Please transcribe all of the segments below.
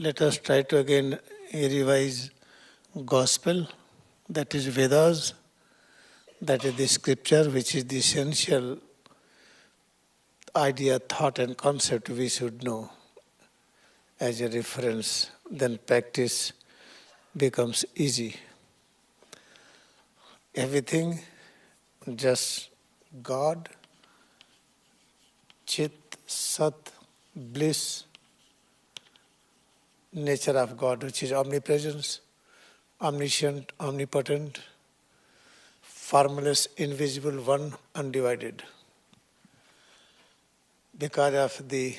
Let us try to again revise Gospel, that is Vedas, that is the scripture which is the essential idea, thought and concept we should know as a reference. Then practice becomes easy. Everything just God, Chit, Sat, bliss, nature of God, which is omnipresence, omniscient, omnipotent, formless, invisible, one, undivided. Because of the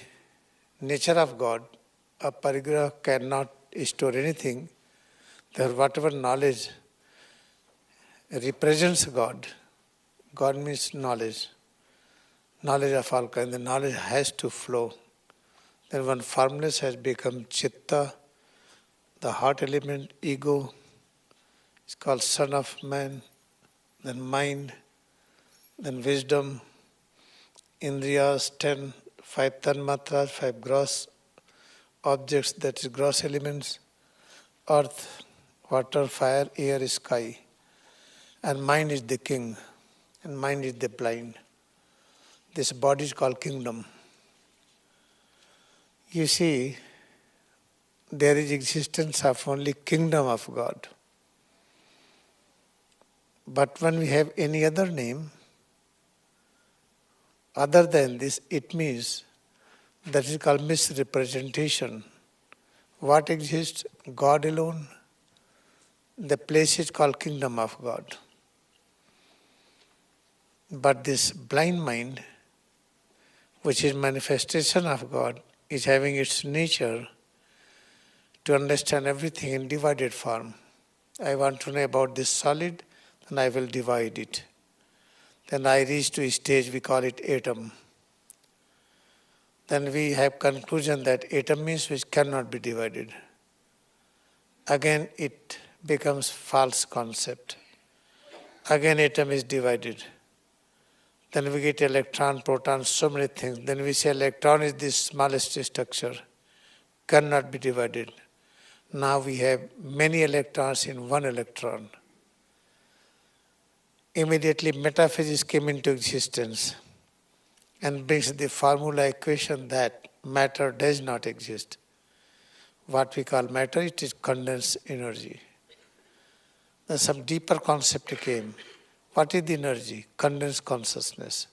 nature of God, a parigraha cannot store anything. That whatever knowledge represents God, God means knowledge, knowledge of all kinds. The knowledge has to flow. Then one formless has become chitta, the heart element, ego, it's called son of man, then mind, then wisdom, indriyas, 10, 5 tanmatras, 5 gross objects, that is gross elements, earth, water, fire, air, sky. And mind is the king, and mind is the blind. This body is called kingdom. You see, there is existence of only kingdom of God. But when we have any other name, other than this, it means that is called misrepresentation. What exists? God alone. The place is called kingdom of God. But this blind mind, which is manifestation of God, is having its nature to understand everything in divided form. I want to know about this solid, then I will divide it. Then I reach to a stage, we call it atom. Then we have conclusion that atom means which cannot be divided. Again it becomes false concept. Again atom is divided. Then we get electron, proton, so many things. Then we say electron is the smallest structure, cannot be divided. Now we have many electrons in one electron. Immediately metaphysics came into existence and brings the formula equation that matter does not exist. What we call matter, it is condensed energy. Then some deeper concept came. What is the energy? Condensed consciousness.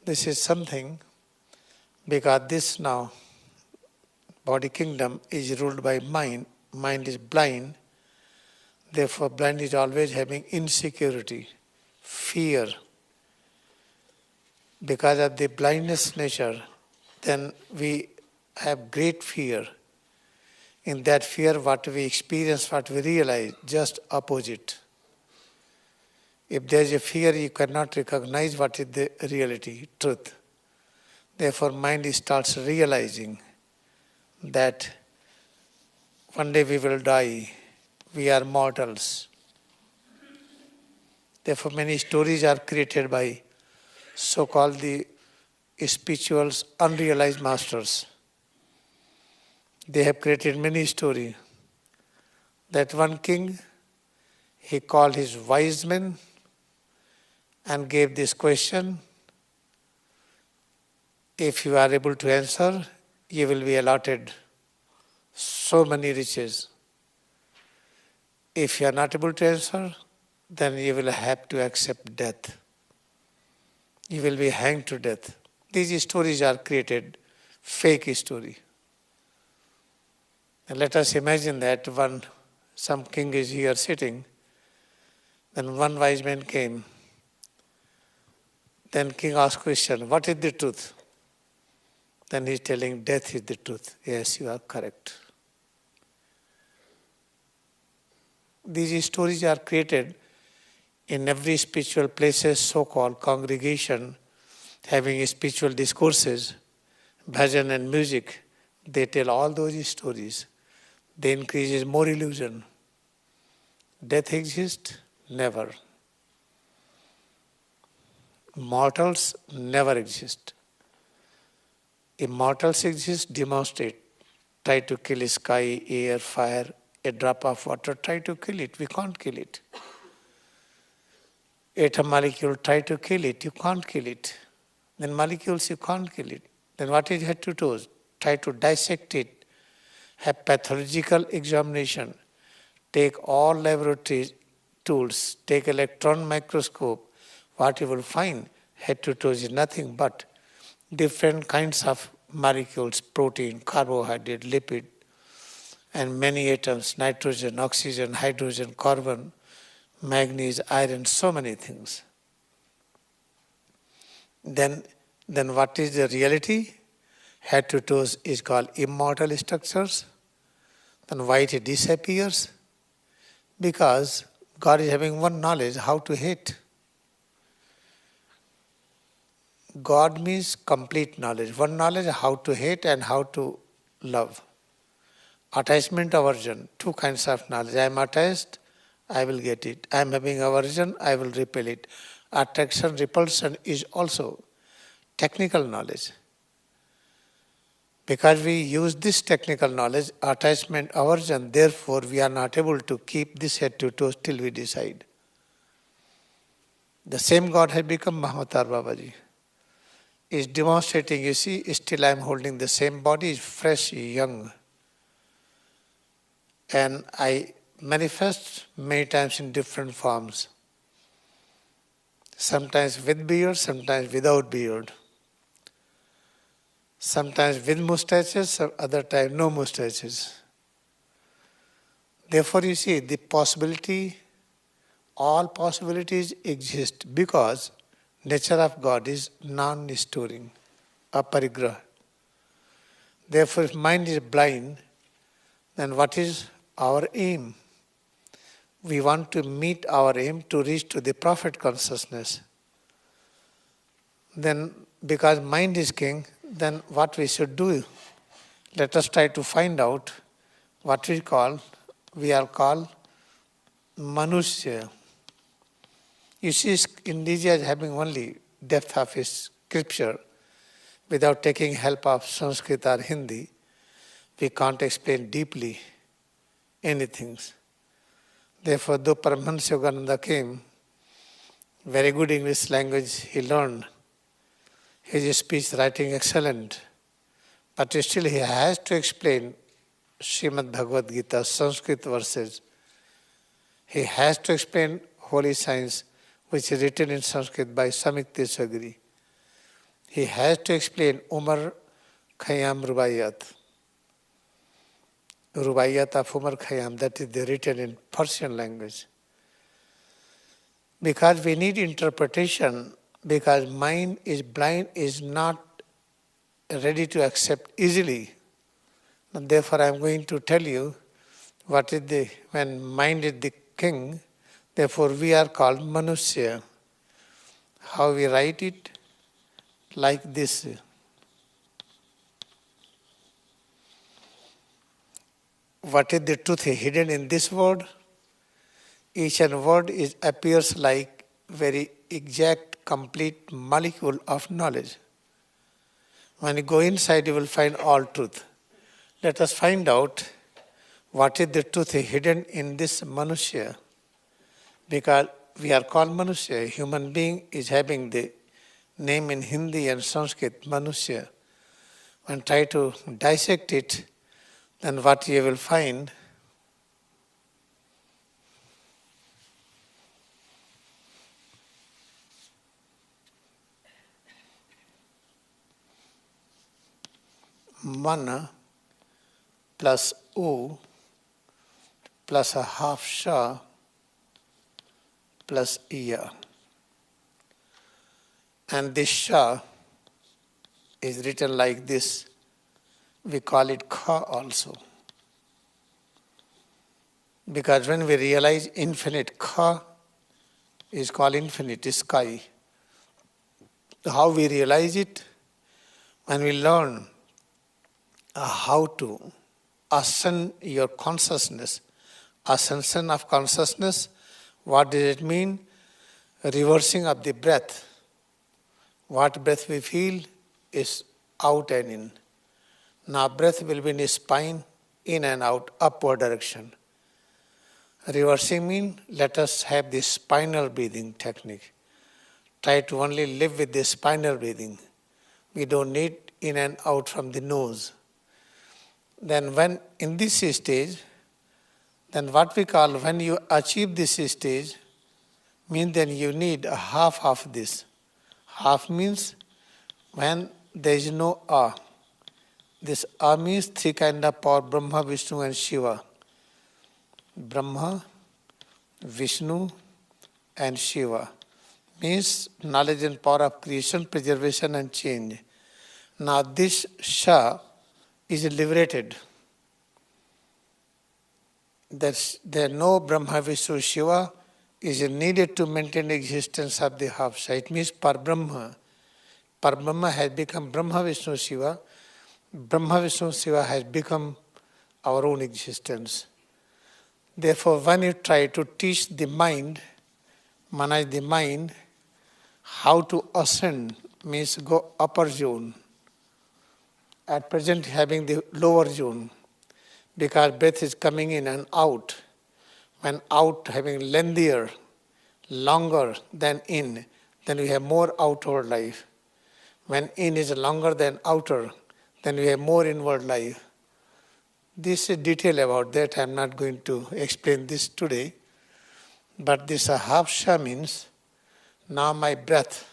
This is something, because this now, body kingdom is ruled by mind. Mind is blind. Therefore, blind is always having insecurity, fear. Because of the blindness nature, then we have great fear. In that fear, what we experience, what we realize, just opposite. If there is a fear, you cannot recognize what is the reality, truth. Therefore, mind starts realizing that one day we will die, we are mortals. Therefore, many stories are created by so-called the spirituals, unrealized masters. They have created many stories. That one king, he called his wise men and gave this question: if you are able to answer, you will be allotted so many riches. If you are not able to answer, then you will have to accept death. You will be hanged to death. These stories are created, fake story. And let us imagine that some king is here sitting, then one wise man came. Then king asked question, what is the truth? Then he is telling, death is the truth. Yes, you are correct. These stories are created in every spiritual places, so-called congregation, having spiritual discourses, bhajan and music. They tell all those stories. They increases more illusion. Death exists? Never. Mortals never exist. Immortals exist, demonstrate. try to kill sky, air, fire, a drop of water, try to kill it. We can't kill it. Atom molecule, try to kill it. You can't kill it. Then molecules, you can't kill it. Then what is head to toes? Try to dissect it. Have pathological examination. Take all laboratory tools. Take electron microscope. What you will find, head to toes, is nothing but different kinds of molecules, protein, carbohydrate, lipid, and many atoms, nitrogen, oxygen, hydrogen, carbon, manganese, iron, so many things. Then what is the reality? Head to toes is called immortal structures. Then why it disappears? Because God is having one knowledge, how to hate. God means complete knowledge. One knowledge, how to hate and how to love. Attachment, aversion, two kinds of knowledge. I am attached, I will get it. I am having aversion, I will repel it. Attraction, repulsion is also technical knowledge. Because we use this technical knowledge, attachment, aversion, therefore we are not able to keep this head to toes till we decide. The same God has become Mahavatar Babaji. Is demonstrating, you see, still I am holding the same body, is fresh, young. And I manifest many times in different forms. Sometimes with beard, sometimes without beard. Sometimes with mustaches, other times no mustaches. Therefore, you see, the possibility, all possibilities exist because nature of God is non-storing, aparigraha. Therefore, if mind is blind, then what is our aim? We want to meet our aim to reach to the prophet consciousness. Then, because mind is king, then what we should do? Let us try to find out what we are called Manushya. You see, India is having only depth of his scripture. Without taking help of Sanskrit or Hindi, we can't explain deeply anything. Therefore, though Paramahansa Yogananda came, very good English language he learned, his speech writing excellent, but still he has to explain Srimad Bhagavad Gita, Sanskrit verses. He has to explain holy science, which is written in Sanskrit by Samikti Sagri. He has to explain Umar Khayyam Rubaiyat. Rubaiyat of Umar Khayyam, that is written in Persian language. Because we need interpretation, because mind is blind, is not ready to accept easily. And therefore I am going to tell you what is when mind is the king, therefore we are called Manushya. How we write it? Like this. What is the truth hidden in this word? Each and word appears like very exact, complete molecule of knowledge. When you go inside, you will find all truth. Let us find out what is the truth hidden in this Manushya. Because we are called Manushya. Human being is having the name in Hindi and Sanskrit, Manushya. When try to dissect it, then what you will find, Mana plus U plus a half Sha plus Iya. And this Sha is written like this. We call it Kha also. Because when we realize infinite, Kha is called infinite, sky. How we realize it? When we learn how to ascend your consciousness. Ascension of consciousness, what does it mean? Reversing of the breath. What breath we feel is out and in. Now breath will be in the spine, in and out, upward direction. Reversing means let us have this spinal breathing technique. Try to only live with this spinal breathing. We don't need in and out from the nose. Then when in this stage, then what we call when you achieve this stage, means then you need a half of this. Half means when there is no A. This A means three kind of power, Brahma, Vishnu and Shiva. Brahma, Vishnu and Shiva means knowledge and power of creation, preservation and change. Now this Sha is liberated. There no Brahma, Vishnu, Shiva is needed to maintain the existence of the half Sha. It means Par-Brahma. Par-Brahma has become Brahma, Vishnu, Shiva. Brahma, Vishnu, Shiva has become our own existence. Therefore, when you try to teach the mind, manage the mind, how to ascend means go upper zone. At present having the lower zone, because breath is coming in and out. When out having lengthier, longer than in, then we have more outward life. When in is longer than outer, then we have more inward life. This is detail about that. I am not going to explain this today. But this half Sha means, now my breath,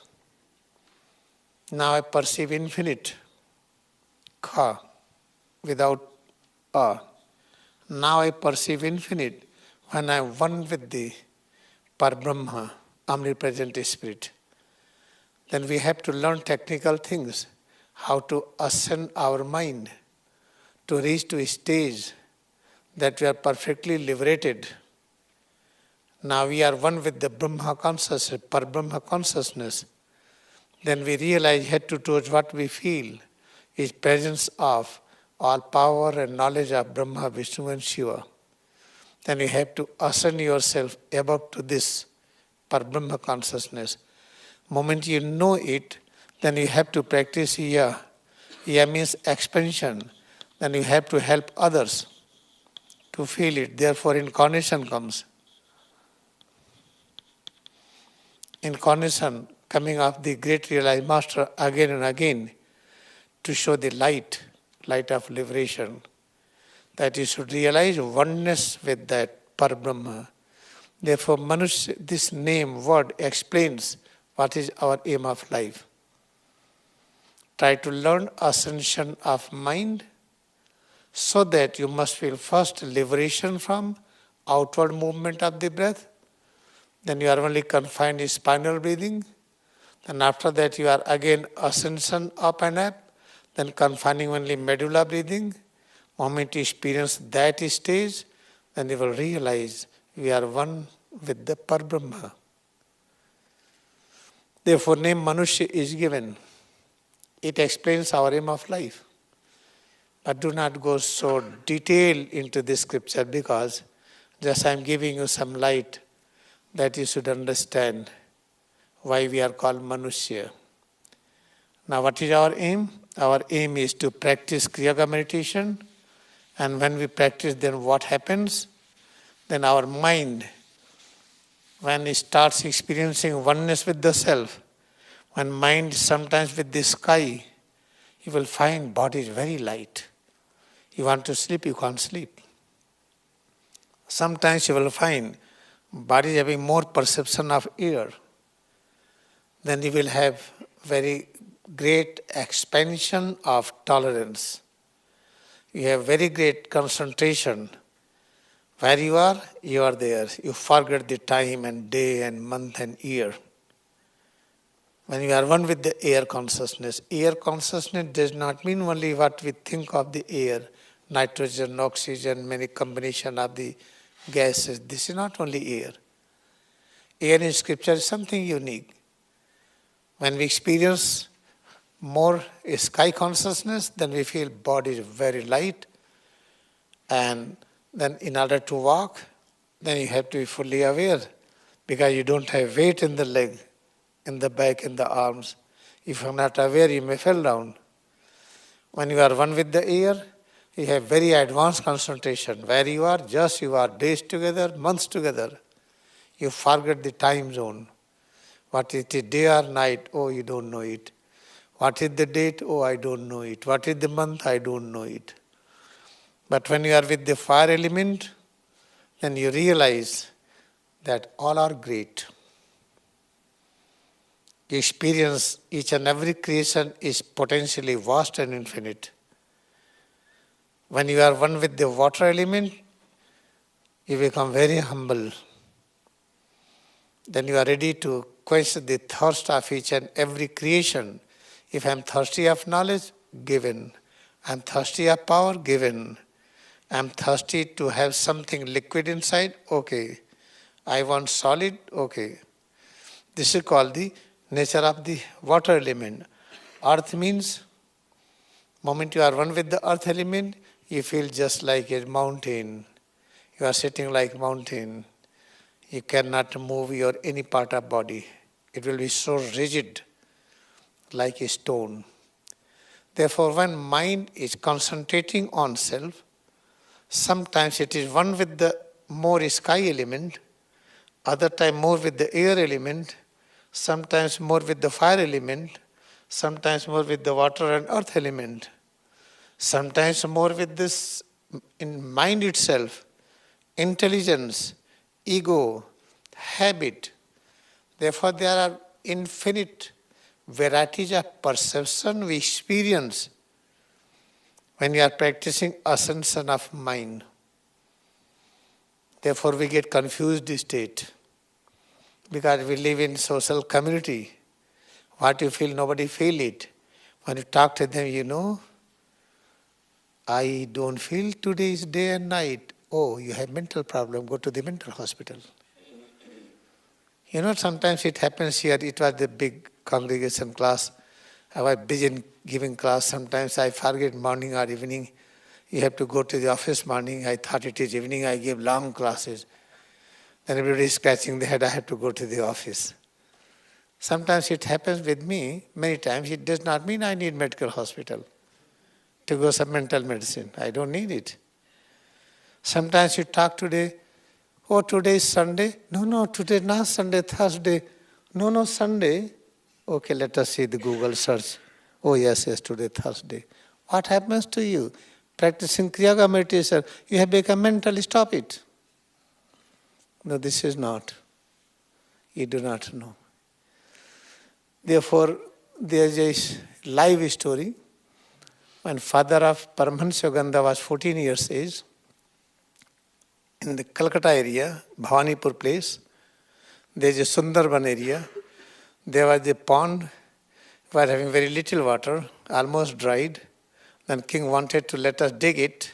now I perceive infinite, Kha, without A. Now I perceive infinite when I am one with the Par-Brahma, omnipresent Spirit. Then we have to learn technical things, how to ascend our mind, to reach to a stage that we are perfectly liberated. Now we are one with the Brahma consciousness, Par-Brahma consciousness. Then we realize head to toes what we feel is presence of all power and knowledge of Brahma, Vishnu and Shiva. Then you have to ascend yourself above to this Par-Brahma consciousness. Moment you know it, then you have to practice Ya. Ya means expansion. Then you have to help others to feel it. Therefore incarnation comes. Incarnation coming of the great realized master again and again to show the light of liberation. That you should realize oneness with that Par-Brahma. Therefore, Manushya, this name, word explains what is our aim of life. Try to learn ascension of mind so that you must feel first liberation from outward movement of the breath. Then you are only confined in spinal breathing. Then after that you are again ascension up and up. Then confining only medulla breathing. Moment you experience that stage, then you will realize we are one with the Par-Brahma. Therefore, name Manushya is given. It explains our aim of life. But do not go so detailed into this scripture because just I am giving you some light that you should understand why we are called Manushya. Now, what is our aim? Our aim is to practice Kriyayoga meditation. And when we practice, then what happens? Then our mind, when it starts experiencing oneness with the self, when mind sometimes with the sky, you will find body is very light. You want to sleep, you can't sleep. Sometimes you will find body having more perception of air. Then you will have very great expansion of tolerance. You have very great concentration. Where you are there. You forget the time and day and month and year. When you are one with the air consciousness does not mean only what we think of the air, nitrogen, oxygen, many combination of the gases. This is not only air. Air in scripture is something unique. When we experience more sky consciousness, then we feel body is very light. And then in order to walk, then you have to be fully aware because you don't have weight in the leg, in the back, in the arms. If you are not aware, you may fall down. When you are one with the air, you have very advanced concentration. Where you are, just you are days together, months together. You forget the time zone. What is the day or night? Oh, you don't know it. What is the date? Oh, I don't know it. What is the month? I don't know it. But when you are with the fire element, then you realize that all are great. You experience each and every creation is potentially vast and infinite. When you are one with the water element, you become very humble. Then you are ready to quench the thirst of each and every creation. If I am thirsty of knowledge, given. I am thirsty of power, given. I am thirsty to have something liquid inside, okay. I want solid, okay. This is called the nature of the water element. Earth means, moment you are one with the earth element, you feel just like a mountain. You are sitting like mountain. You cannot move your any part of body. It will be so rigid, like a stone. Therefore, when mind is concentrating on self, sometimes it is one with the more sky element, other time more with the air element, sometimes more with the fire element, sometimes more with the water and earth element, sometimes more with this in mind itself, intelligence, ego, habit. Therefore, there are infinite varieties of perception we experience when you are practicing ascension of mind. Therefore, we get confused state because we live in social community. What you feel, nobody feel it. When you talk to them, I don't feel today is day and night. Oh, you have mental problem, go to the mental hospital. Sometimes it happens here. It was the big congregation class. I was busy in giving class. Sometimes I forget morning or evening. You have to go to the office morning. I thought it is evening. I give long classes. Then everybody is scratching their head. I have to go to the office. Sometimes it happens with me. Many times it does not mean I need medical hospital to go some mental medicine. I don't need it. Sometimes you talk today. Oh, today is Sunday. No, today is not Sunday, Thursday. No, Sunday. Okay, let us see the Google search. Oh, yes, today Thursday. What happens to you? Practicing Kriyayoga meditation, you have become mental, stop it. No, this is not. You do not know. Therefore, there is a live story. When father of Paramahansa Yogananda was 14 years age, in the Calcutta area, Bhawanipur place, there is a Sundarban area. There was a pond, was having very little water, almost dried. Then king wanted to let us dig it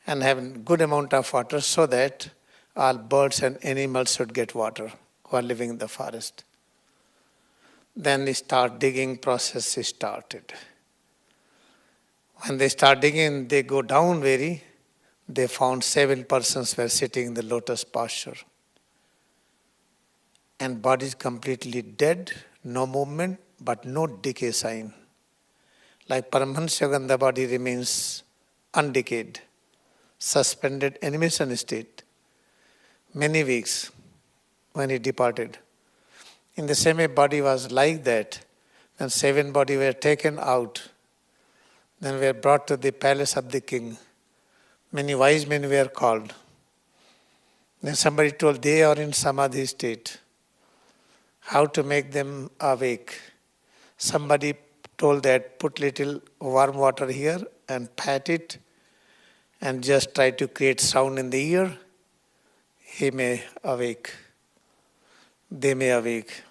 and have good amount of water so that all birds and animals should get water who are living in the forest. Then the start digging process started. When they start digging, they go down they found 7 persons were sitting in the lotus posture. And body is completely dead, no movement, but no decay sign. Like Paramahansa Yogananda, body remains undecayed, suspended animation state, many weeks when he departed. In the same way, body was like that. Then 7 bodies were taken out. Then were brought to the palace of the king. Many wise men were called. Then somebody told they are in samadhi state. How to make them awake? Somebody told that put little warm water here and pat it and just try to create sound in the ear. He may awake. They may awake.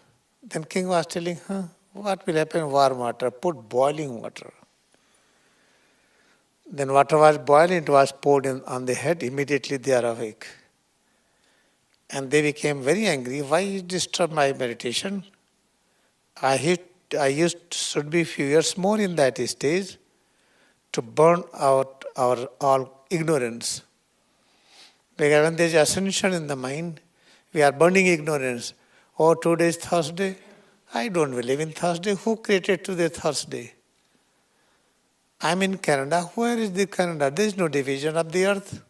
Then king was telling, what will happen? Warm water. Put boiling water. Then water was boiling, it was poured on the head. Immediately they are awake. And they became very angry. Why you disturb my meditation? I should be few years more in that stage to burn out our all ignorance. Because when there is ascension in the mind, we are burning ignorance. Oh, today is Thursday. I don't believe in Thursday. Who created today Thursday? I'm in Canada. Where is the Canada? There is no division of the earth.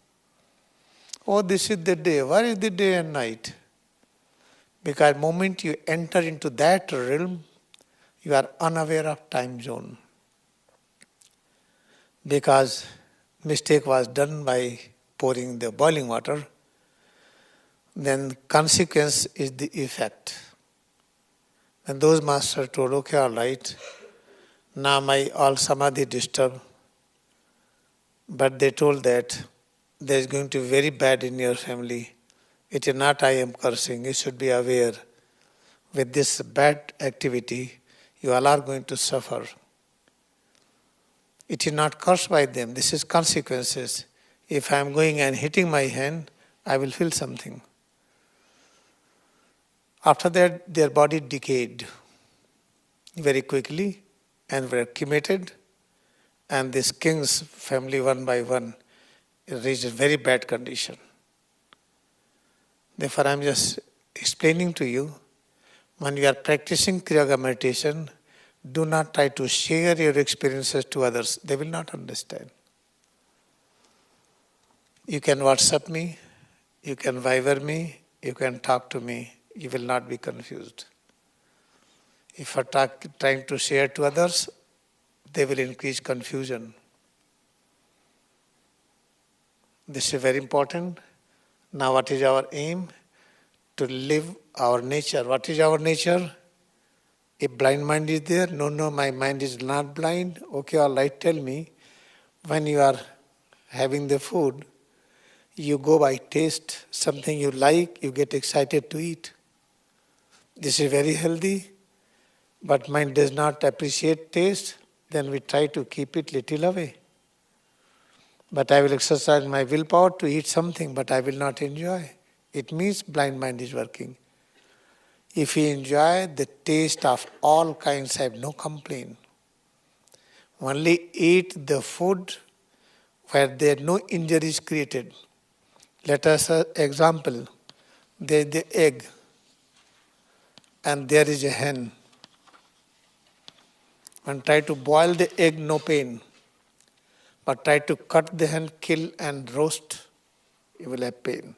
Oh, this is the day. Where is the day and night? Because the moment you enter into that realm, you are unaware of time zone. Because mistake was done by pouring the boiling water, then consequence is the effect. And those masters told, okay, all right, now my all samadhi disturbed. But they told that there is going to be very bad in your family. It is not I am cursing. You should be aware. With this bad activity, you all are going to suffer. It is not cursed by them. This is consequences. If I am going and hitting my hand, I will feel something. After that, their body decayed very quickly and were cremated. And this king's family, one by one, reached a very bad condition. Therefore, I am just explaining to you, when you are practicing Kriyayoga meditation, do not try to share your experiences to others. They will not understand. You can WhatsApp me, you can Viber me, you can talk to me. You will not be confused. If you are trying to share to others, they will increase confusion. This is very important. Now what is our aim? To live our nature. What is our nature? If blind mind is there, no, my mind is not blind. Okay, all right, tell me. When you are having the food, you go by taste. Something you like, you get excited to eat. This is very healthy. But mind does not appreciate taste, then we try to keep it little away. But I will exercise my willpower to eat something, but I will not enjoy. It means blind mind is working. If you enjoy the taste of all kinds, I have no complaint. Only eat the food where there no injury is created. Let us example. There is the egg and there is a hen. And try to boil the egg, no pain. But try to cut the hen, kill and roast, you will have pain.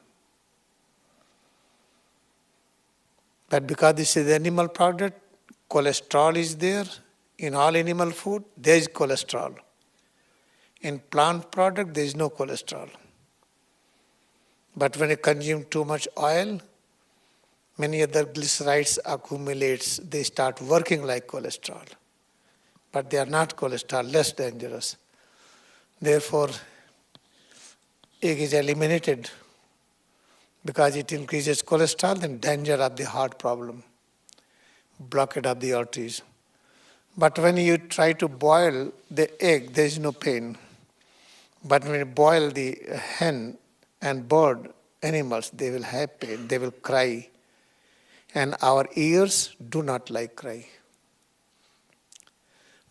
But because this is animal product, cholesterol is there. In all animal food, there is cholesterol. In plant product, there is no cholesterol. But when you consume too much oil, many other glycerides accumulates. They start working like cholesterol. But they are not cholesterol, less dangerous. Therefore, egg is eliminated because it increases cholesterol and danger of the heart problem, blockade of the arteries. But when you try to boil the egg, there is no pain. But when you boil the hen and bird, animals, they will have pain, they will cry. And our ears do not like cry.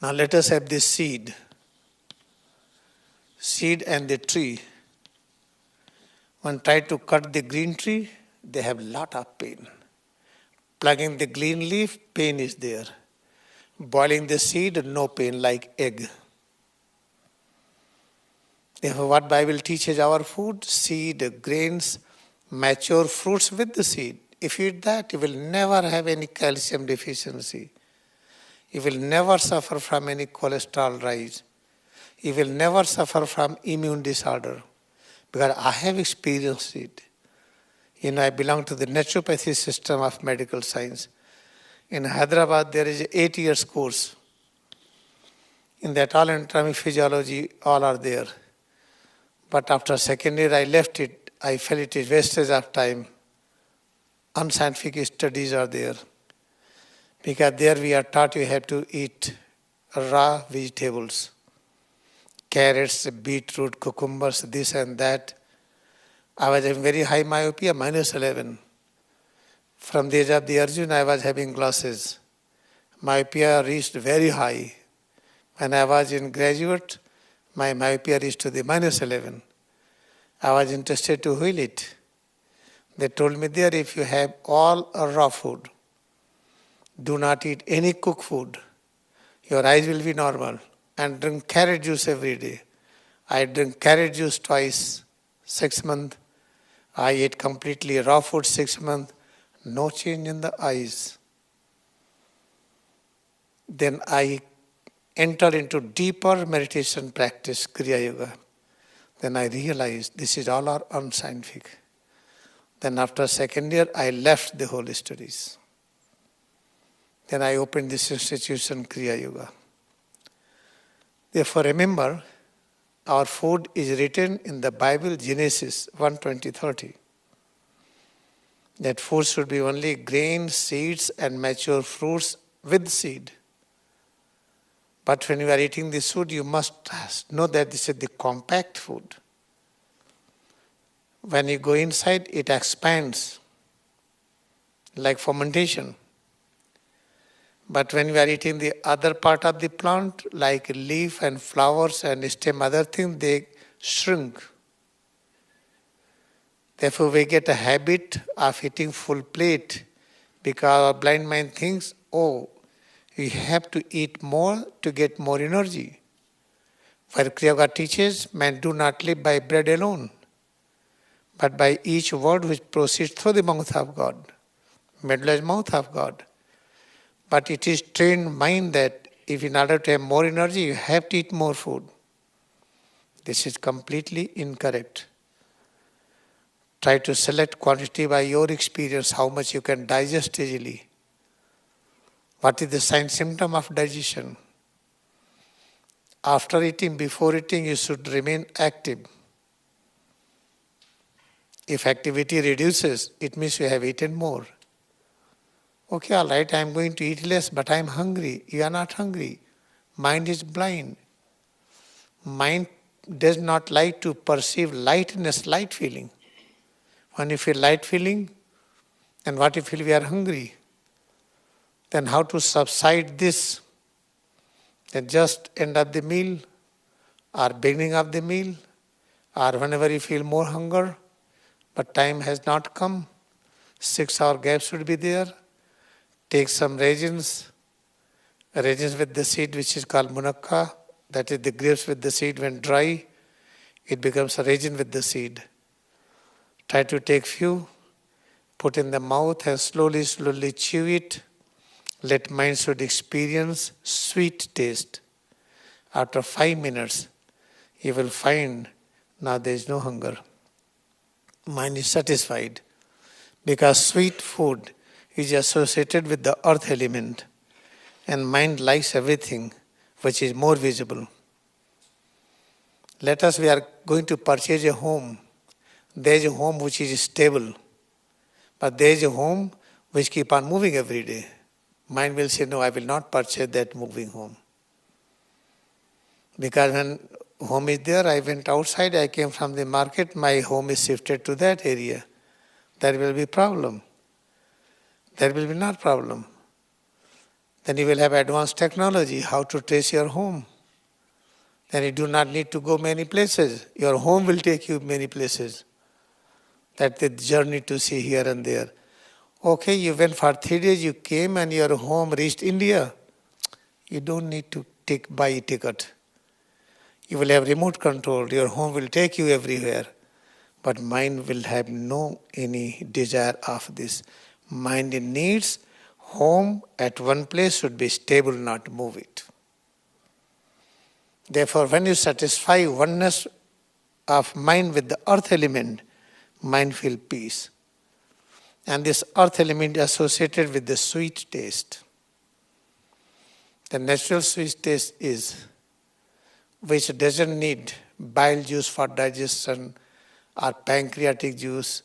Now let us have this seed. Seed and the tree. When try to cut the green tree, they have lot of pain. Plugging the green leaf, pain is there. Boiling the seed, no pain, like egg. Therefore, what Bible teaches our food? Seed, grains, mature fruits with the seed. If you eat that, you will never have any calcium deficiency. You will never suffer from any cholesterol rise. You will never suffer from immune disorder. Because I have experienced it. I belong to the naturopathy system of medical science. In Hyderabad, there is an 8 years course. In that, all anatomy, physiology, all are there. But after second year, I left it. I felt it is wastage of time. Unscientific studies are there. Because there we are taught you have to eat raw vegetables. Carrots, beetroot, cucumbers, this and that. I was having very high myopia, -11. From the age of the Arjuna, I was having glasses. Myopia reached very high. When I was in graduate, my myopia reached to the -11. I was interested to heal it. They told me there, if you have all raw food, do not eat any cooked food, your eyes will be normal. and drink carrot juice every day. I drink carrot juice twice, 6 months. I ate completely raw food 6 months. No change in the eyes. Then I entered into deeper meditation practice, Kriyayoga. Then I realized this is all are unscientific. Then after second year, I left the whole studies. Then I opened this institution, Kriyayoga. Therefore, remember, our food is written in the Bible, Genesis 1:20-30. That food should be only grains, seeds, and mature fruits with seed. But when you are eating this food, you must know that this is the compact food. When you go inside, it expands like fermentation. But when we are eating the other part of the plant, like leaf and flowers and stem, other things, they shrink. Therefore, we get a habit of eating full plate because our blind mind thinks, oh, we have to eat more to get more energy. Where Kriyayoga teaches, man do not live by bread alone, but by each word which proceeds through the mouth of God, middle mouth of God. But it is trained mind that if in order to have more energy, you have to eat more food. This is completely incorrect. Try to select quantity by your experience, how much you can digest easily. What is the sign symptom of digestion? After eating, before eating, you should remain active. If activity reduces, it means you have eaten more. Okay, all right, I am going to eat less, but I am hungry. You are not hungry. Mind is blind. Mind does not like to perceive lightness, light feeling. When you feel light feeling, and what you feel we are hungry. Then how to subside this? Then just end of the meal, or beginning of the meal, or whenever you feel more hunger, but time has not come, 6-hour gap should be there. Take some raisins with the seed which is called munakka, that is the grapes with the seed. When dry, it becomes a raisin with the seed. Try to take few, put in the mouth and slowly chew it. Let mind should experience sweet taste. After 5 minutes, you will find now there is no hunger. Mind is satisfied because sweet food is associated with the earth element and mind likes everything which is more visible. Let us, we are going to purchase a home. There is a home which is stable, but there is a home which keep on moving every day. Mind will say, no, I will not purchase that moving home. Because when home is there, I went outside, I came from the market, my home is shifted to that area. There will be problem. There will be not problem. Then you will have advanced technology, how to trace your home. Then you do not need to go many places. Your home will take you many places. That's the journey to see here and there. Okay, you went for 3 days, you came and your home reached India. You don't need to buy a ticket. You will have remote control. Your home will take you everywhere. But mind will have no any desire of this. Mind needs home at one place should be stable, not move it. Therefore, when you satisfy oneness of mind with the earth element, mind feel peace. And this earth element is associated with the sweet taste. The natural sweet taste is, which doesn't need bile juice for digestion or pancreatic juice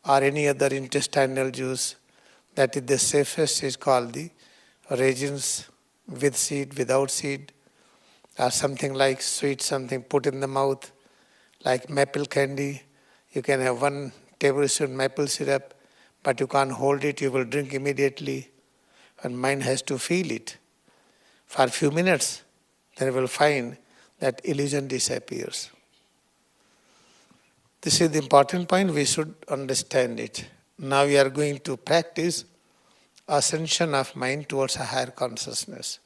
or any other intestinal juice. That is the safest, is called the raisins with seed, without seed, or something like sweet, something put in the mouth, like maple candy. You can have 1 tablespoon maple syrup, but you can't hold it, you will drink immediately. And mind has to feel it. For a few minutes, then you will find that illusion disappears. This is the important point, we should understand it. Now we are going to practice ascension of mind towards a higher consciousness.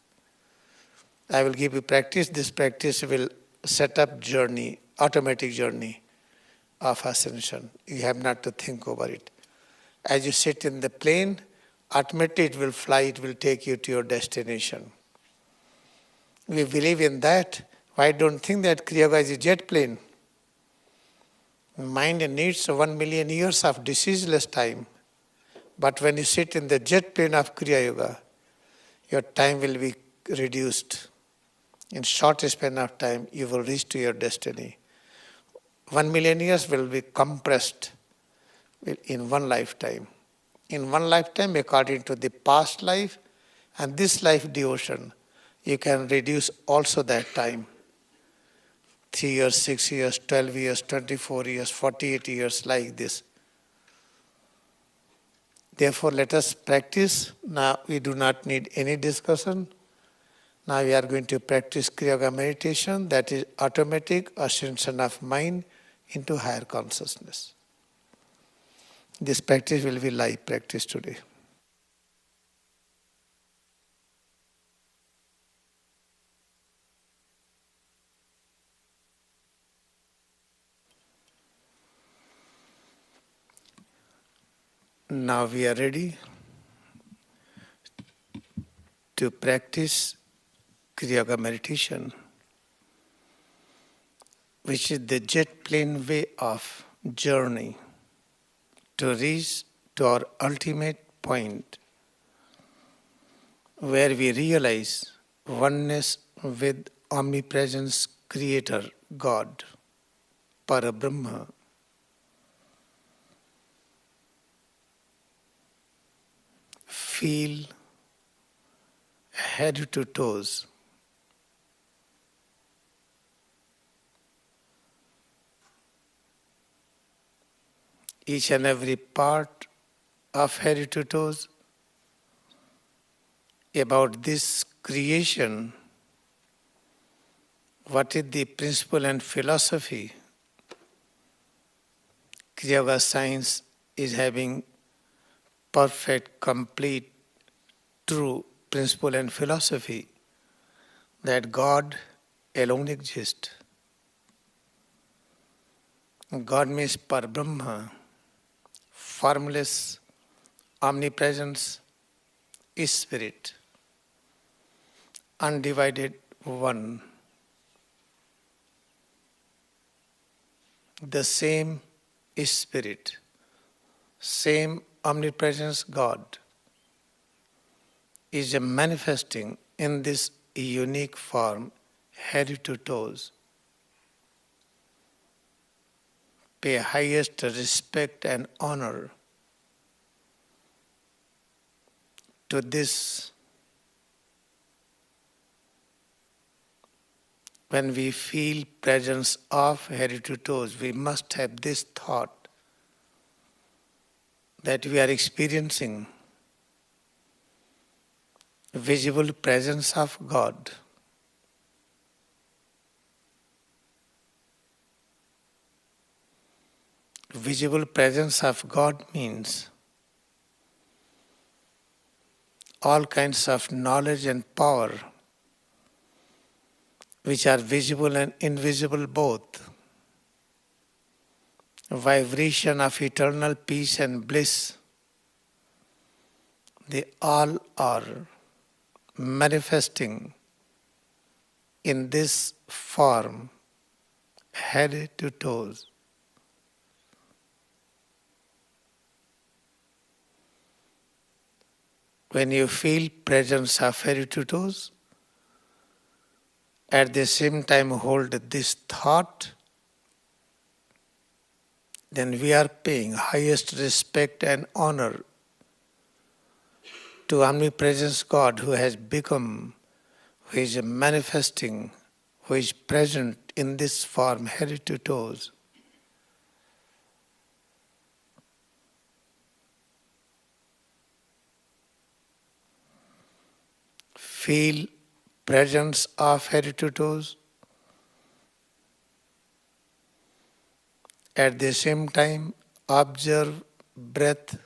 I will give you practice. This practice will set up journey, automatic journey of ascension. You have not to think over it. As you sit in the plane, ultimately it will fly, it will take you to your destination. We believe in that. Why don't think that Kriyayoga is a jet plane? Mind needs 1 million years of diseaseless time. But when you sit in the jet plane of Kriyayoga, your time will be reduced. In short span of time, you will reach to your destiny. 1 million years will be compressed in one lifetime. In one lifetime, according to the past life and this life devotion, you can reduce also that time. 3 years, 6 years, 12 years, 24 years, 48 years, like this. Therefore, let us practice. Now, we do not need any discussion. Now, we are going to practice Kriyayoga meditation, that is automatic ascension of mind into higher consciousness. This practice will be live practice today. Now we are ready to practice Kriyayoga meditation, which is the jet plane way of journey to reach to our ultimate point, where we realize oneness with omnipresence Creator, God, Parabrahma. Feel head to toes. Each and every part of head to toes about this creation. What is the principle and philosophy? Kriyayoga science is having perfect, complete, true principle and philosophy that God alone exists. God means Parabrahma, formless, omnipresence, spirit, undivided one. The same spirit, same omnipresence God is manifesting in this unique form, head to toes. Pay highest respect and honor to this. When we feel presence of head to toes, we must have this thought that we are experiencing visible presence of God. Visible presence of God means all kinds of knowledge and power which are visible and invisible both. Vibration of eternal peace and bliss, they all are manifesting in this form, head to toes. When you feel presence of head to toes, at the same time hold this thought, then we are paying highest respect and honor to omnipresence God who has become, who is manifesting, who is present in this form, head to toes. Feel presence of head to toes. At the same time, observe breath.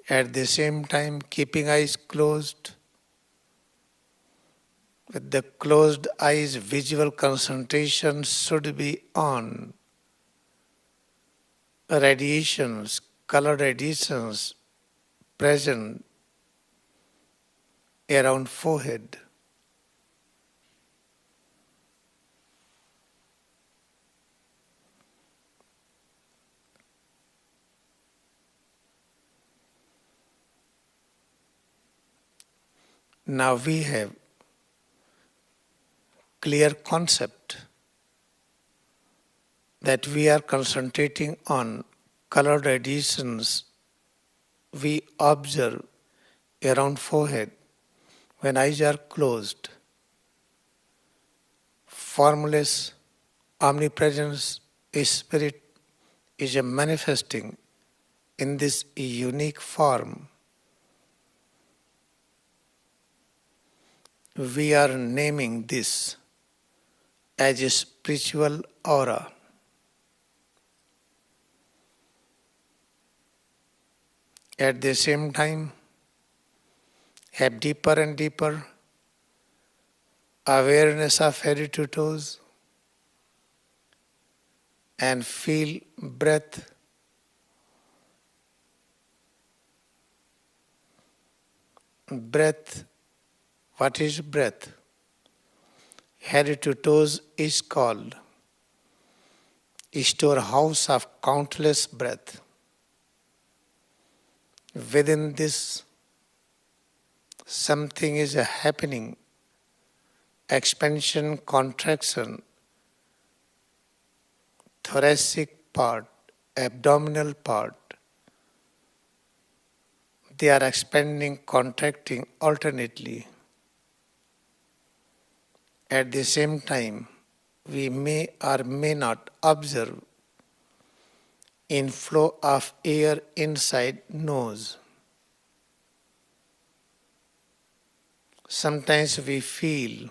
At the same time, keeping eyes closed. With the closed eyes, visual concentration should be on radiations, color radiations present around forehead. Now we have clear concept that we are concentrating on color radiations we observe around forehead when eyes are closed. Formless omnipresence spirit is manifesting in this unique form. We are naming this as a spiritual aura. At the same time, have deeper and deeper awareness of head to toes and feel breath. Breath. What is breath? Head to toes is called a storehouse of countless breath. Within this, something is happening. Expansion, contraction, thoracic part, abdominal part. They are expanding, contracting alternately. At the same time, we may or may not observe inflow of air inside nose. Sometimes we feel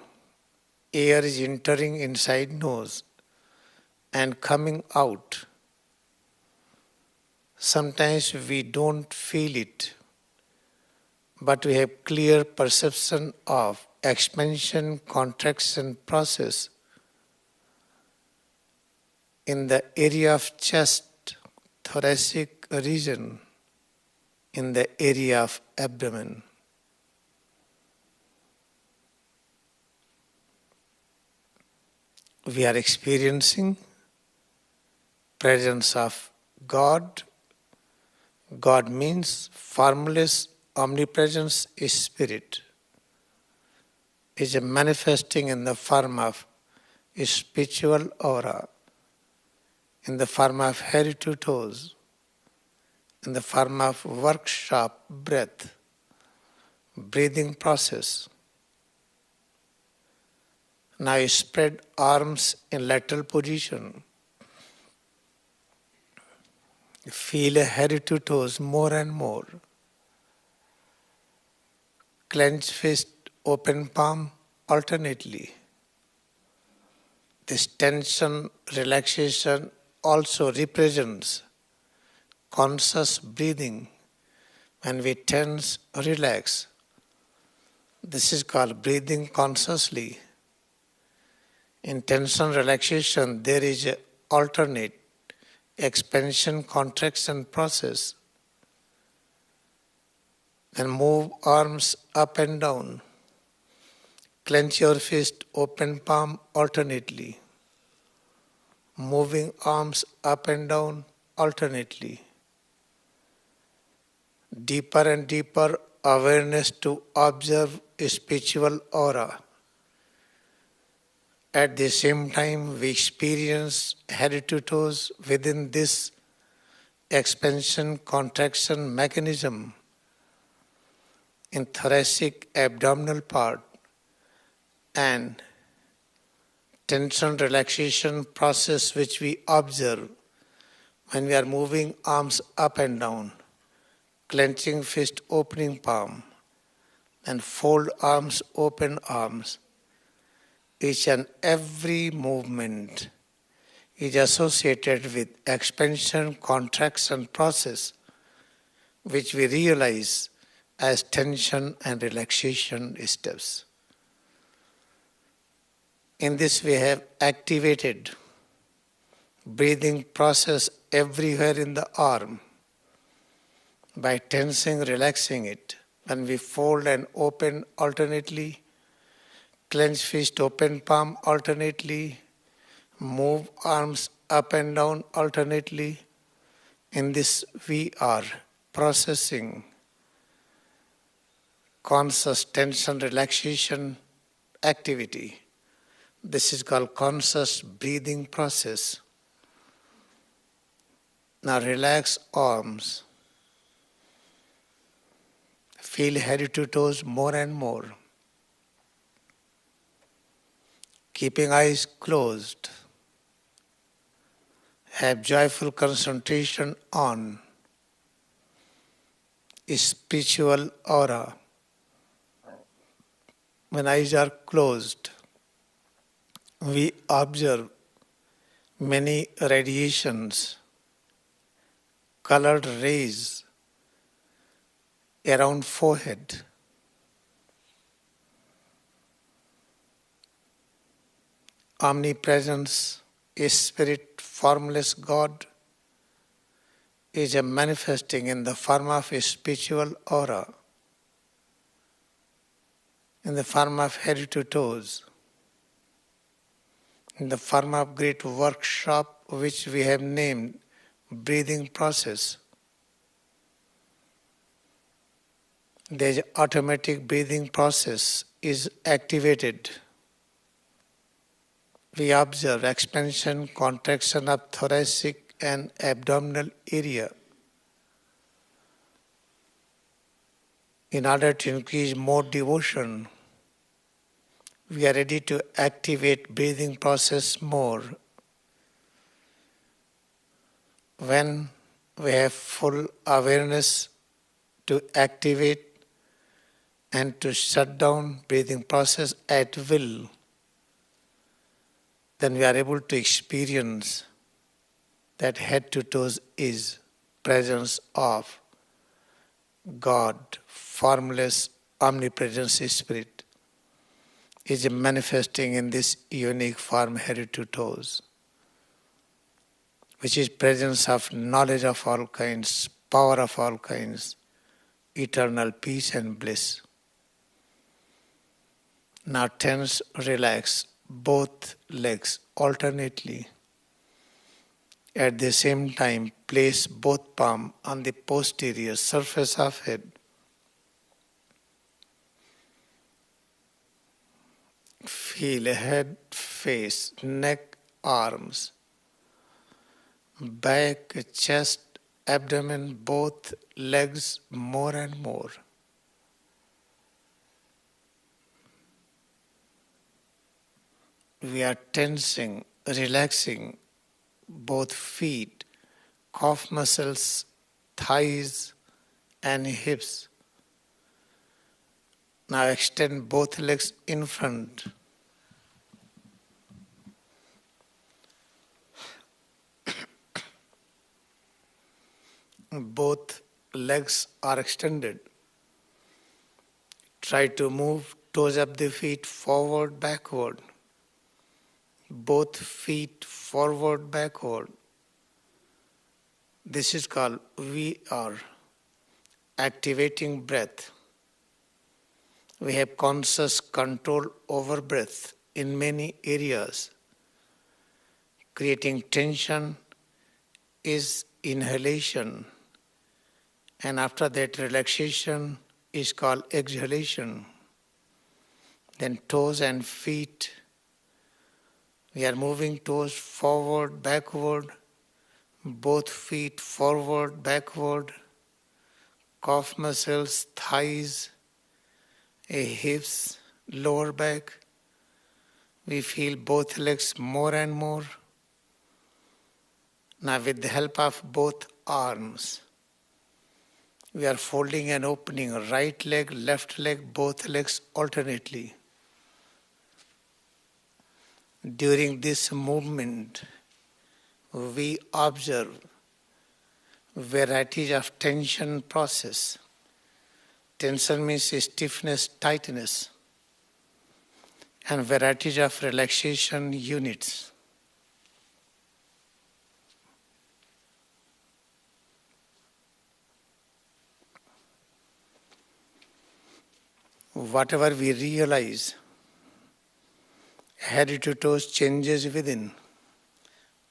air is entering inside nose and coming out. Sometimes we don't feel it, but we have clear perception of expansion, contraction process in the area of chest, thoracic region, in the area of abdomen. We are experiencing presence of God. God means formless omnipresence is spirit. Is manifesting in the form of a spiritual aura, in the form of head to toes, in the form of workshop breath, breathing process. Now you spread arms in lateral position. Feel head to toes more and more. Clench fist, open palm alternately. This tension, relaxation also represents conscious breathing. When we tense, relax. This is called breathing consciously. In tension, relaxation, there is an alternate expansion, contraction process. And move arms up and down. Clench your fist, open palm alternately. Moving arms up and down alternately. Deeper and deeper awareness to observe a spiritual aura. At the same time, we experience head to toes within this expansion, contraction mechanism in thoracic abdominal part and tension relaxation process which we observe when we are moving arms up and down, clenching fist, opening palm, and fold arms, open arms. Each and every movement is associated with expansion, contraction process which we realize as tension and relaxation steps. In this we have activated breathing process everywhere in the arm by tensing, relaxing it. When we fold and open alternately, clench fist, open palm alternately, move arms up and down alternately. In this we are processing conscious tension relaxation activity. This is called conscious breathing process. Now relax arms. Feel head to toes more and more. Keeping eyes closed. Have joyful concentration on spiritual aura. When eyes are closed, we observe many radiations, colored rays around forehead. Omnipresence, a spirit, formless God, is a manifesting in the form of a spiritual aura, in the form of head to toes, in the form of great workshop which we have named breathing process. The automatic breathing process is activated. We observe expansion, contraction of thoracic and abdominal area. In order to increase more devotion, we are ready to activate breathing process more. When we have full awareness to activate and to shut down breathing process at will, then we are able to experience that head to toes is presence of God, formless, omnipresent Spirit, is manifesting in this unique form head to toes, which is presence of knowledge of all kinds, power of all kinds, eternal peace and bliss. Now tense, relax both legs alternately. At the same time, place both palms on the posterior surface of head. Feel head, face, neck, arms, back, chest, abdomen, both legs more and more. We are tensing, relaxing both feet, calf muscles, thighs and hips. Now extend both legs in front. Both legs are extended. Try to move toes of the feet forward, backward. Both feet forward, backward. This is called we are activating breath. We have conscious control over breath in many areas. Creating tension is inhalation, and after that relaxation is called exhalation. Then toes and feet. We are moving toes forward, backward, both feet forward, backward, calf muscles, thighs, hips, lower back. We feel both legs more and more. Now with the help of both arms, we are folding and opening right leg, left leg, both legs alternately. During this movement, we observe varieties of tension process. Tension means stiffness, tightness, and varieties of relaxation units. Whatever we realize, head to toes changes within,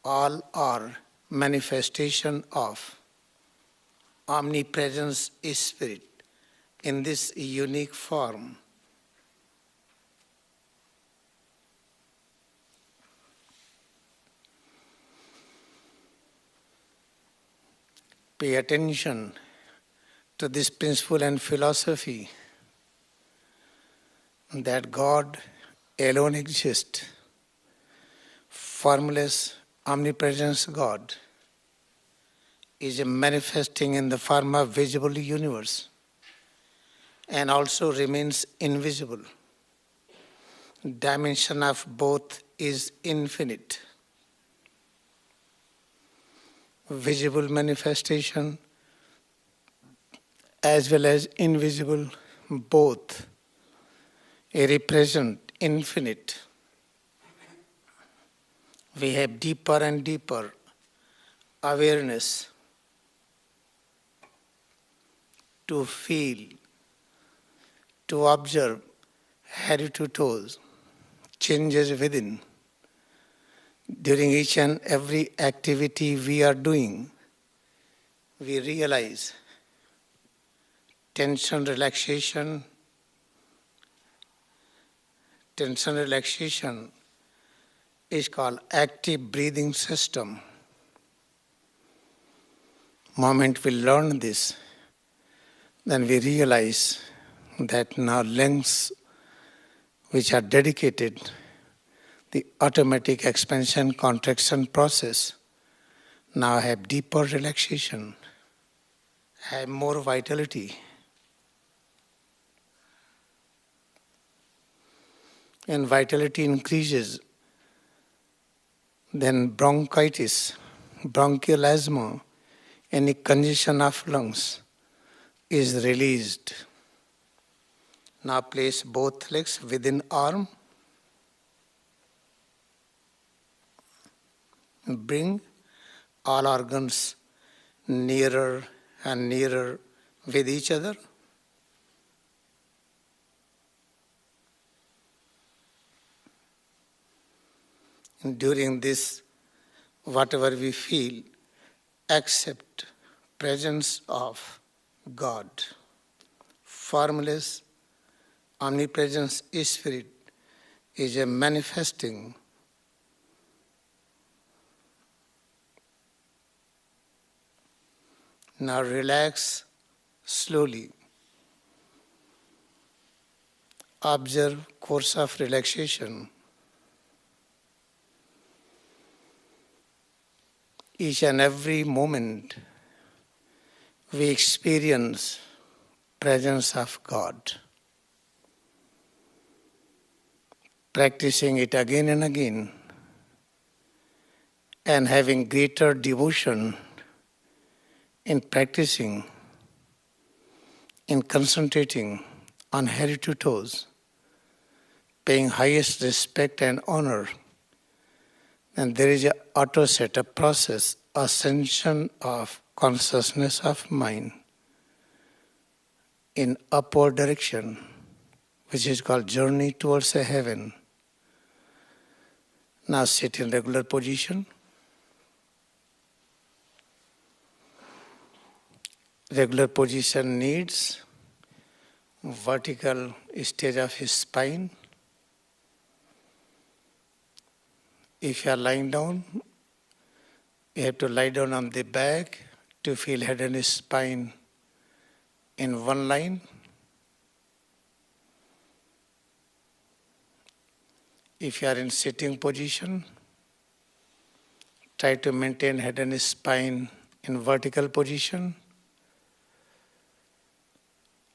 all are manifestation of omnipresence spirit in this unique form. Pay attention to this principle and philosophy that God alone exists, formless, omnipresence God is manifesting in the form of visible universe and also remains invisible. Dimension of both is infinite. Visible manifestation as well as invisible, both represent infinite. We have deeper and deeper awareness to feel, to observe head to toes, changes within. During each and every activity we are doing, we realize tension relaxation is called active breathing system. Moment we learn this, then we realize that now lungs which are dedicated, the automatic expansion contraction process now have deeper relaxation, have more vitality. And vitality increases, then bronchitis, bronchial asthma, any congestion of lungs is released. Now place both legs within arm. Bring all organs nearer and nearer with each other. During this, whatever we feel, accept presence of God. Formless, omnipresence spirit is a manifesting. Now relax slowly. Observe course of relaxation. Each and every moment we experience presence of God. Practicing it again and again and having greater devotion in practicing, in concentrating on head to toes, paying highest respect and honor. And there is an auto set, a process, ascension of consciousness of mind in upward direction, which is called journey towards a heaven. Now sit in regular position. Regular position needs vertical stage of his spine. If you are lying down, you have to lie down on the back to feel head and spine in one line. If you are in sitting position, try to maintain head and spine in vertical position.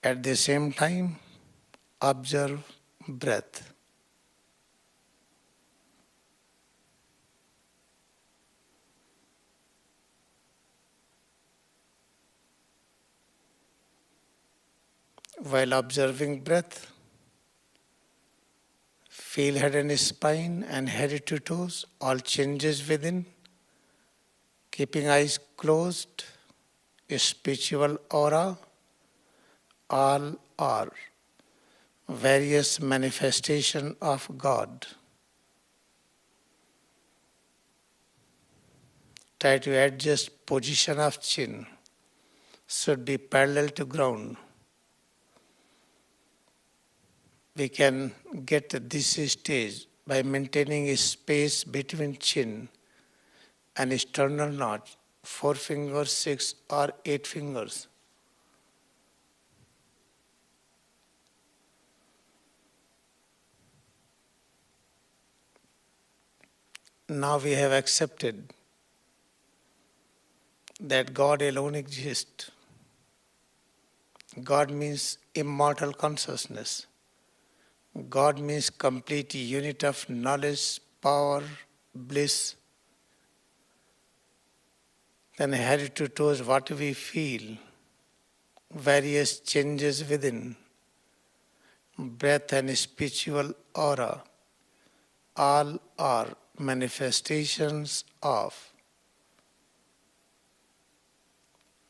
At the same time, observe breath. While observing breath, feel head and spine and head to toes, all changes within. Keeping eyes closed, spiritual aura, all are various manifestation of God. Try to adjust position of chin, should be parallel to ground. We can get this stage by maintaining a space between chin and sternal notch, 4 fingers, 6 or 8 fingers. Now we have accepted that God alone exists. God means immortal consciousness. God means complete unit of knowledge, power, bliss. Then head to toes, what we feel, various changes within, breath and spiritual aura, all are manifestations of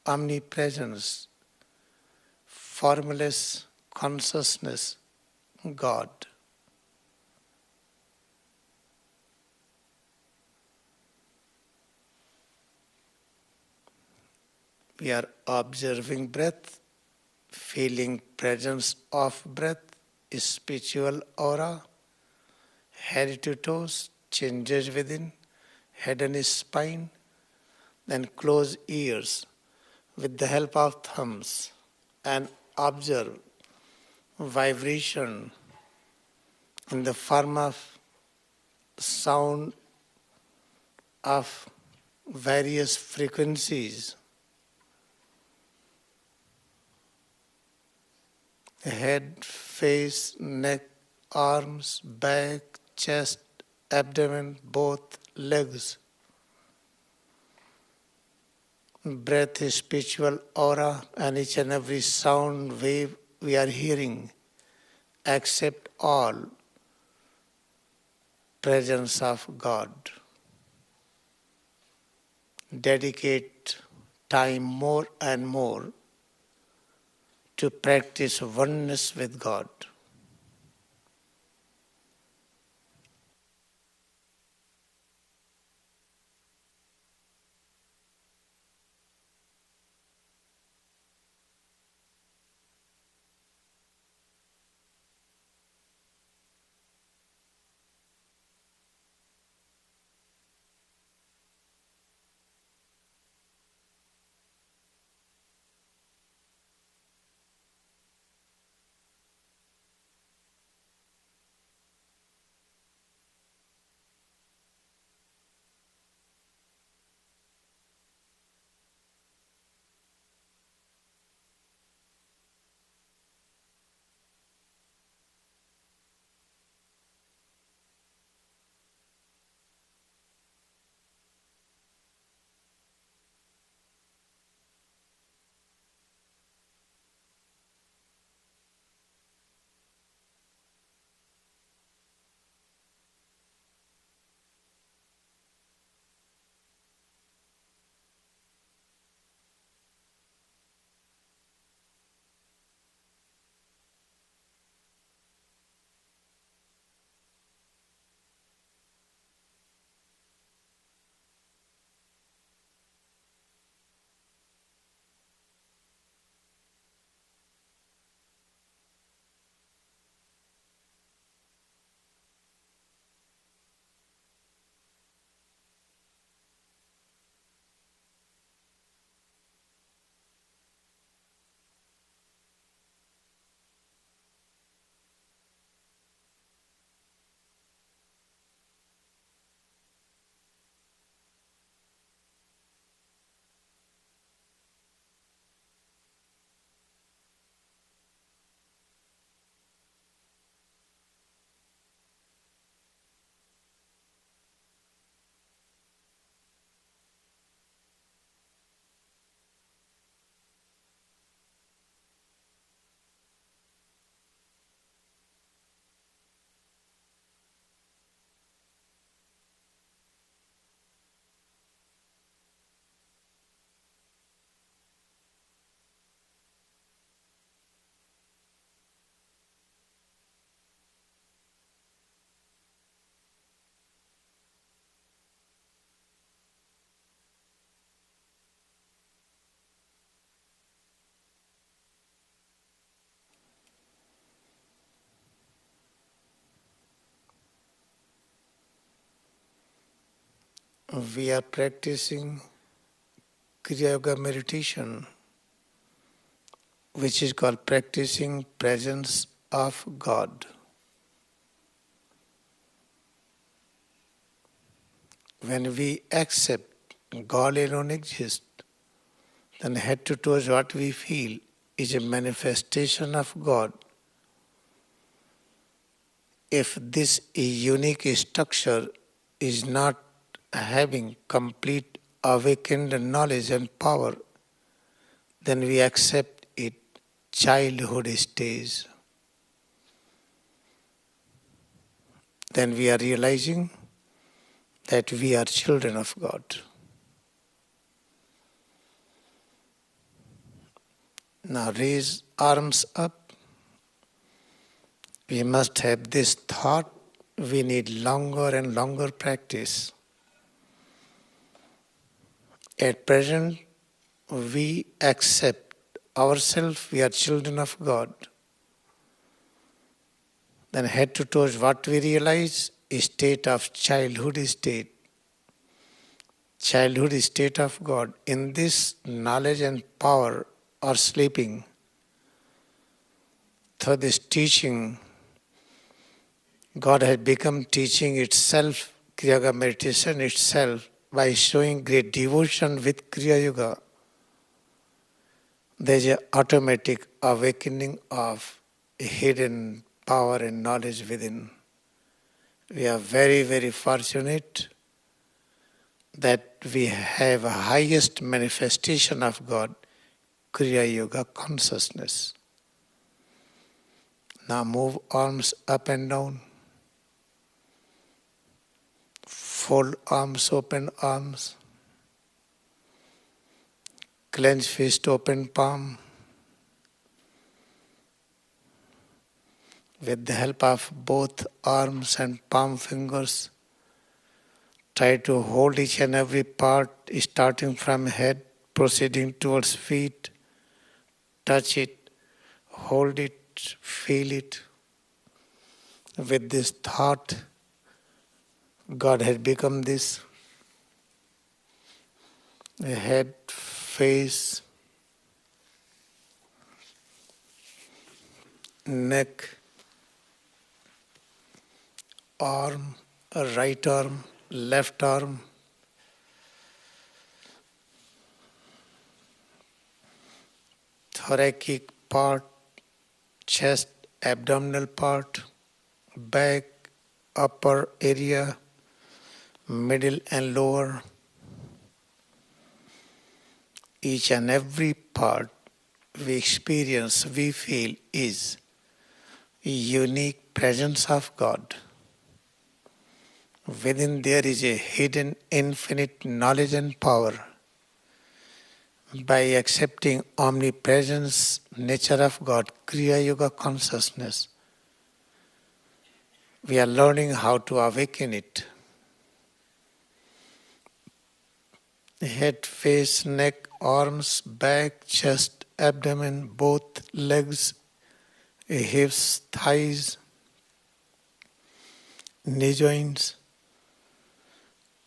omnipresence, formless consciousness, God. We are observing breath, feeling presence of breath, spiritual aura, head to toes, changes within, head and spine, then close ears with the help of thumbs and observe vibration in the form of sound of various frequencies. The head, face, neck, arms, back, chest, abdomen, both legs. Breath, spiritual aura, and each and every sound wave we are hearing, accept all presence of God. Dedicate time more and more to practice oneness with God. we are practicing Kriyayoga meditation, which is called practicing presence of God. When we accept God alone exists, then head to toes what we feel is a manifestation of God. If this unique structure is not having complete awakened knowledge and power, then we accept it childhood stage. Then we are realizing that we are children of God. Now raise arms up. We must have this thought. We need longer and longer practice. At present, we accept ourselves, we are children of God. Then head to toes what we realize is state of childhood state. Childhood state of God. In this knowledge and power are sleeping. Through this teaching, God has become teaching itself, Kriyayoga meditation itself, by showing great devotion with Kriyayoga. There is an automatic awakening of a hidden power and knowledge within. We are very, very fortunate that we have a highest manifestation of God, Kriyayoga consciousness. Now move arms up and down. Fold arms, open arms. Clench fist, open palm. With the help of both arms and palm fingers, try to hold each and every part, starting from head, proceeding towards feet. Touch it, hold it, feel it. With this thought, God has become this. The head, face, neck, arm, right arm, left arm, thoracic part, chest, abdominal part, back, upper area, middle and lower. Each and every part we experience, we feel is a unique presence of God. Within there is a hidden infinite knowledge and power. By accepting omnipresence, nature of God, Kriyayoga consciousness, we are learning how to awaken it. Head, face, neck, arms, back, chest, abdomen, both legs, hips, thighs, knee joints,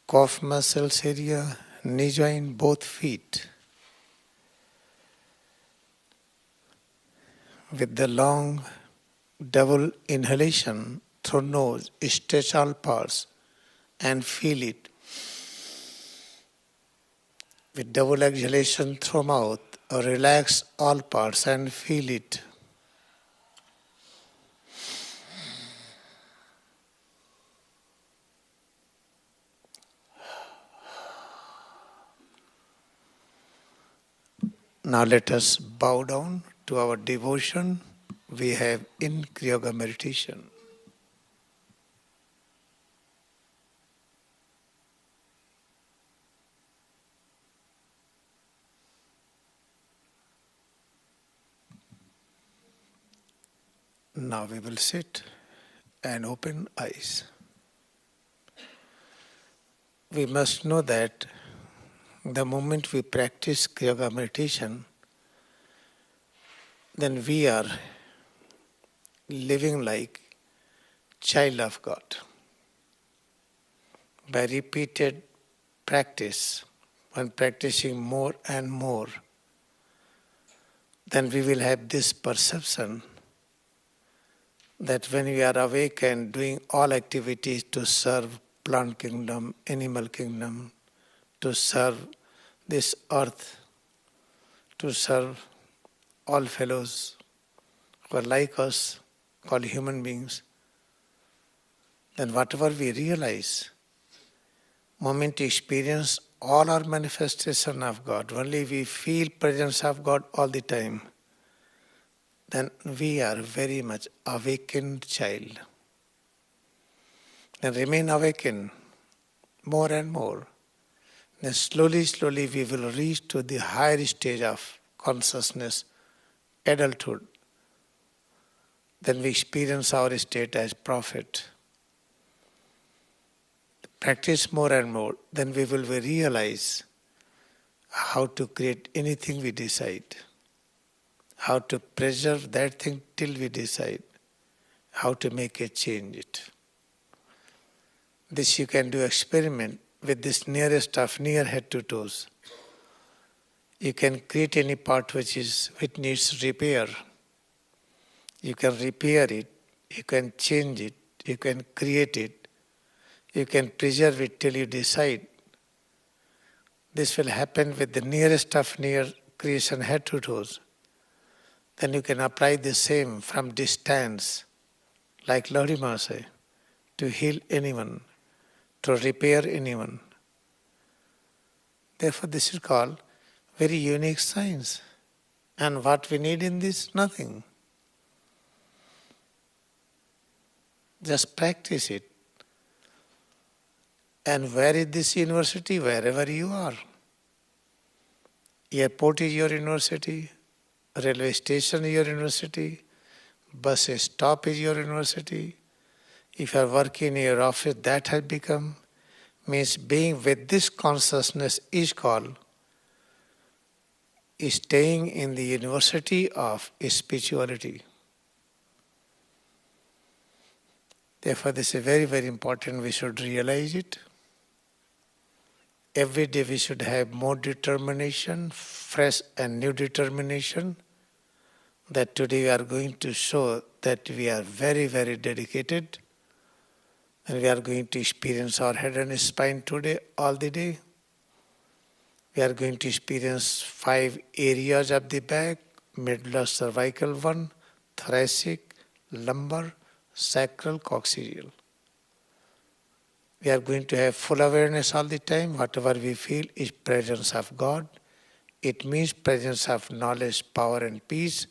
calf muscles area, knee joint, both feet. With the long double inhalation through nose, stretch all parts and feel it. With double exhalation through mouth, relax all parts and feel it. Now let us bow down to our devotion we have in Kriyayoga meditation. Now we will sit and open eyes. We must know that the moment we practice Kriyayoga meditation, then we are living like child of God. By repeated practice, when practicing more and more, then we will have this perception that when we are awake and doing all activities to serve plant kingdom, animal kingdom, to serve this earth, to serve all fellows who are like us, called human beings, then whatever we realize, moment we experience all our manifestation of God, only we feel presence of God all the time, then we are very much awakened child. Then remain awakened more and more. Then slowly, slowly we will reach to the higher stage of consciousness, adulthood. Then we experience our state as prophet. Practice more and more, then we will realize how to create anything we decide, how to preserve that thing till we decide, how to make a change it. This you can do experiment with this nearest of near head to toes. You can create any part which needs repair. You can repair it, you can change it, you can create it. You can preserve it till you decide. This will happen with the nearest of near creation head to toes. Then you can apply the same from distance, like Lodi Mahasaya, to heal anyone, to repair anyone. Therefore, this is called very unique science. And what we need in this? Nothing. Just practice it. And where is this university? Wherever you are. Airport is your university, railway station is your university, bus stop is your university. If you are working in your office, that has become, means being with this consciousness is called staying in the university of spirituality. Therefore, this is very, very important. We should realize it. Every day we should have more determination, fresh and new determination, that today we are going to show that we are very, very dedicated and we are going to experience our head and spine today, all the day. We are going to experience 5 areas of the back, middle cervical one, thoracic, lumbar, sacral, coccygeal. We are going to have full awareness all the time. Whatever we feel is presence of God. It means presence of knowledge, power and peace.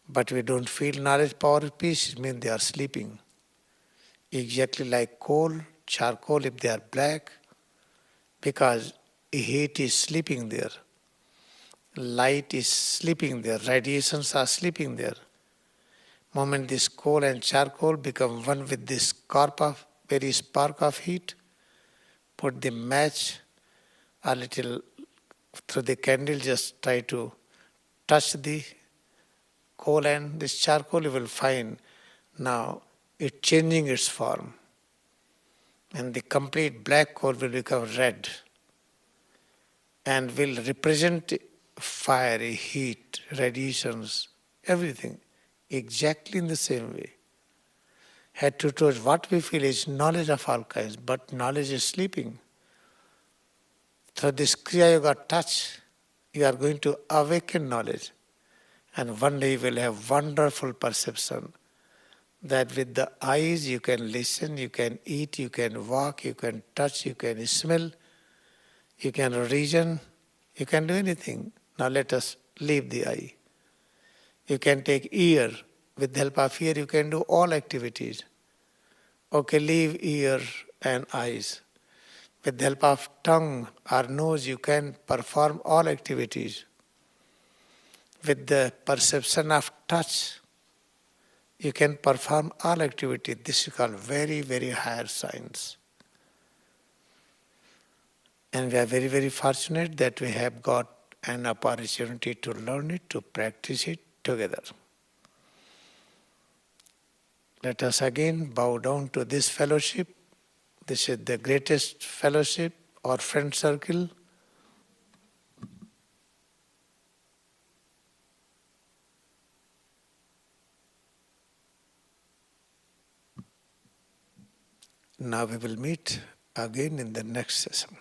But we don't feel knowledge, power and peace. It means they are sleeping. Exactly like coal, charcoal, if they are black, because heat is sleeping there. Light is sleeping there. Radiations are sleeping there. Moment this coal and charcoal become one with this very spark of heat, put the match a little through the candle, just try to touch the coal and this charcoal, you will find now it changing its form. And the complete black coal will become red and will represent fire, heat, radiations, everything, exactly in the same way. Head to toes, what we feel is knowledge of all kinds, but knowledge is sleeping. Through this Kriyayoga touch, you are going to awaken knowledge. And one day you will have wonderful perception that with the eyes you can listen, you can eat, you can walk, you can touch, you can smell, you can reason, you can do anything. Now let us leave the eye. You can take ear. With the help of ear, you can do all activities. Okay, leave ear and eyes. With the help of tongue or nose, you can perform all activities. With the perception of touch, you can perform all activities. This is called very, very higher science. And we are very, very fortunate that we have got an opportunity to learn it, to practice it together. Let us again bow down to this fellowship. This is the greatest fellowship our friend circle. Now we will meet again in the next session.